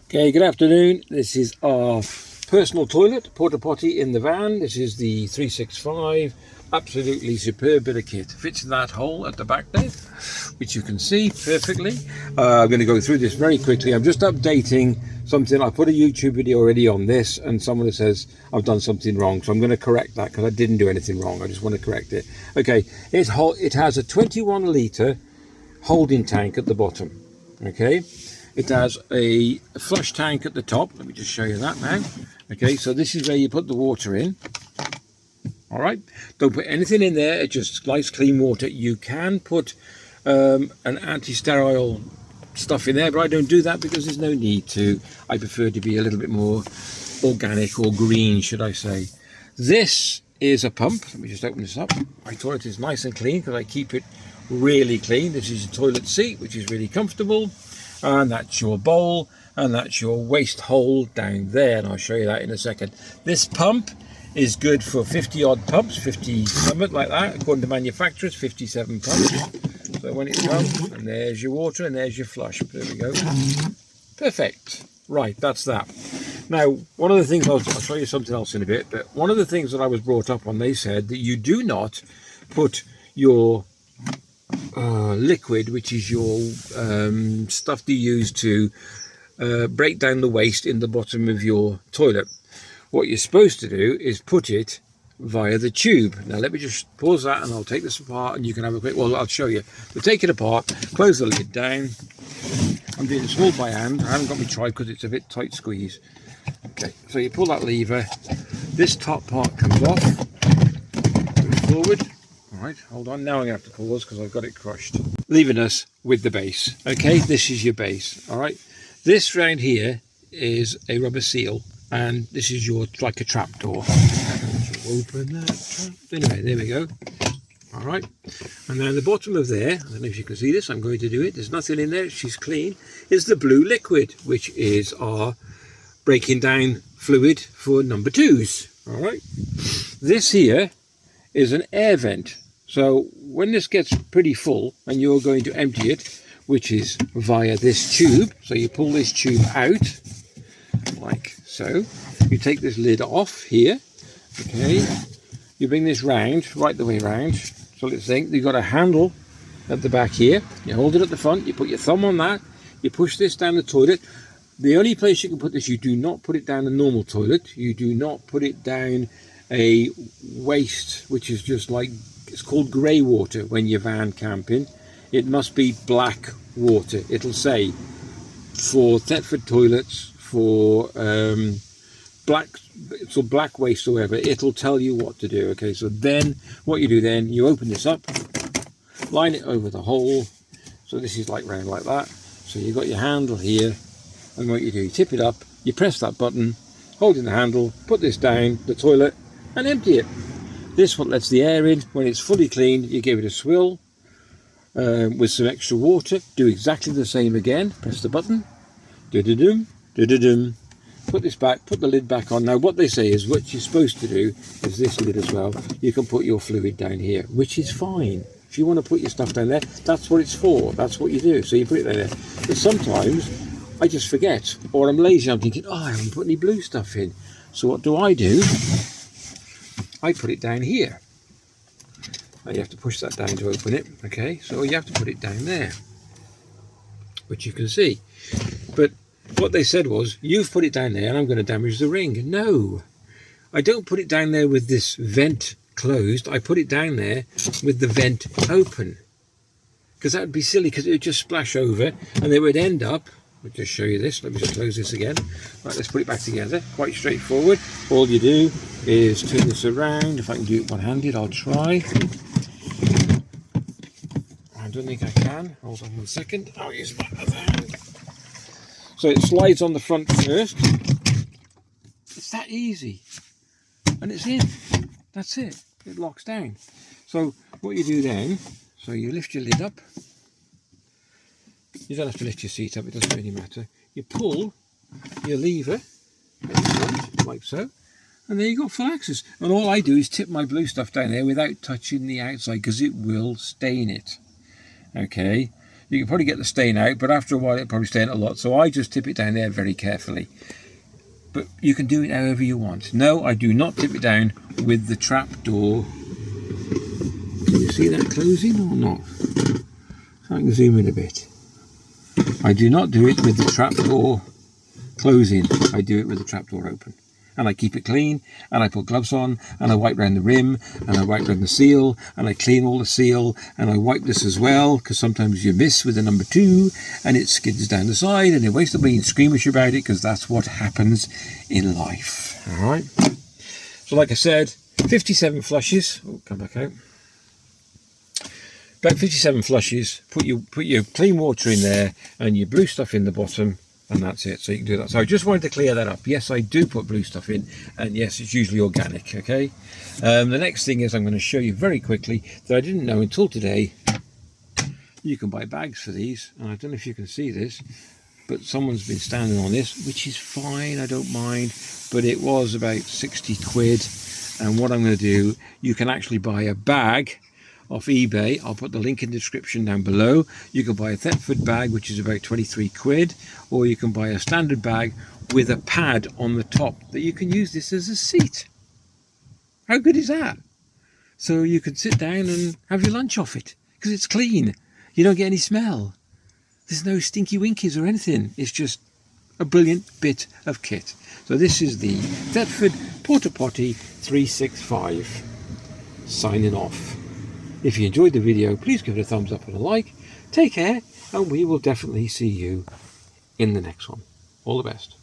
Okay, good afternoon. This is our personal toilet, Portapotti in the van. This is the 365. Absolutely superb bit of kit. Fits in that hole at the back there, which you can see perfectly. I'm going to go through this very quickly. I'm just updating something. I put a YouTube video already on this, and someone says I've done something wrong. So I'm going to correct that because I didn't do anything wrong. I just want to correct it. Okay, it has a 21 litre holding tank at the bottom. Okay. It has a flush tank at the top. Let me just show you that now. Okay, so this is where you put the water in. All right, don't put anything in there. It's just nice clean water. You can put an anti-sterile stuff in there, but I don't do that because there's no need to. I prefer to be a little bit more organic or green, should I say. This is a pump. Let me just open this up. My toilet is nice and clean because I keep it really clean. This is a toilet seat, which is really comfortable. And that's your bowl, and that's your waste hole down there, and I'll show you that in a second. This pump is good for 50 odd pumps, 50 something like that, according to manufacturers, 57 pumps. So when it's done, and there's your water and there's your flush. There we go. Perfect. Right, that's that. Now, one of the things, I'll show you something else in a bit, but one of the things that I was brought up on, they said that you do not put your liquid, which is your stuff you use to break down the waste in the bottom of your toilet. What you're supposed to do is put it via the tube. Now let me just pause that and I'll take this apart and you can have a quick, well, I'll show you. So take it apart, close the lid down. I'm doing this all by hand. I haven't got my tripod because it's a bit tight squeeze. Okay, so you pull that lever, this top part comes off, move forward. All right, hold on, now I'm going to have to pause because I've got it crushed. Leaving us with the base. Okay, this is your base. All right, this round here is a rubber seal, and this is your, like a trap door. Open that trap. Anyway, there we go. All right, and then the bottom of there, I don't know if you can see this, I'm going to do it. There's nothing in there, she's clean, is the blue liquid, which is our breaking down fluid for number twos. All right, this here is an air vent. So when this gets pretty full and you're going to empty it, which is via this tube, so you pull this tube out like so, you take this lid off here, okay, you bring this round, right the way round, so let's think, you've got a handle at the back here, you hold it at the front, you put your thumb on that, you push this down the toilet. The only place you can put this, you do not put it down a normal toilet, you do not put it down a waste, which is just like, it's called grey water when you're van camping. It must be black water. It'll say for Thetford toilets, for black waste or whatever, it'll tell you what to do. Okay, so then what you do then, you open this up, line it over the hole, so this is like round like that, so you've got your handle here, and what you do, you tip it up, you press that button, holding the handle, put this down the toilet and empty it. This one lets the air in. When it's fully cleaned, you give it a swill with some extra water. Do exactly the same again. Press the button. Do-do-dum, do-do-dum. Put this back, put the lid back on. Now what they say is what you're supposed to do is this lid as well. You can put your fluid down here, which is fine. If you want to put your stuff down there, that's what it's for. That's what you do. So you put it down there. But sometimes I just forget, or I'm lazy. I'm thinking, oh, I haven't put any blue stuff in. So what do? I put it down here. Now you have to push that down to open it. Okay, so you have to put it down there, which you can see. But what they said was, you've put it down there and I'm going to damage the ring. No, I don't put it down there with this vent closed. I put it down there with the vent open, because that would be silly, because it would just splash over and they would end up, I'll just show you this. Let me just close this again. Right, let's put it back together. Quite straightforward. All you do is turn this around. If I can do it one-handed, I'll try. I don't think I can. Hold on 1 second. I'll use my other hand. So it slides on the front first. It's that easy. And it's in. That's it. It locks down. So what you do then, so you lift your lid up. You don't have to lift your seat up, it doesn't really matter. You pull your lever like so, and there you go, full access. And all I do is tip my blue stuff down there without touching the outside, because it will stain it. Okay, You can probably get the stain out, but after a while it'll probably stain a lot. So I just tip it down there very carefully. But you can do it however you want. No, I do not tip it down with the trap door. Can you see that closing or not? So I can zoom in a bit. I do not do it with the trap door closing. I do it with the trap door open. And I keep it clean, and I put gloves on, and I wipe around the rim, and I wipe around the seal, and I clean all the seal, and I wipe this as well, because sometimes you miss with the number 2, and it skids down the side, and it wastes the being squeamish about it, because that's what happens in life. All right. So like I said, 57 flushes. Oh, come back out. About 57 flushes. Put your clean water in there, and your blue stuff in the bottom. And that's it, so you can do that. So I just wanted to clear that up. Yes, I do put blue stuff in, and yes, it's usually organic, okay? The next thing is I'm going to show you very quickly that I didn't know until today. You can buy bags for these, and I don't know if you can see this, but someone's been standing on this, which is fine, I don't mind, but it was about 60 quid. And what I'm going to do, you can actually buy a bag off eBay. I'll put the link in the description down below. You can buy a Thetford bag, which is about 23 quid, or you can buy a standard bag with a pad on the top that you can use this as a seat. How good is that? So you can sit down and have your lunch off it, because it's clean. You don't get any smell. There's no stinky winkies or anything. It's just a brilliant bit of kit. So this is the Thetford Portapotti 365. Signing off. If you enjoyed the video, please give it a thumbs up and a like. Take care, and we will definitely see you in the next one. All the best.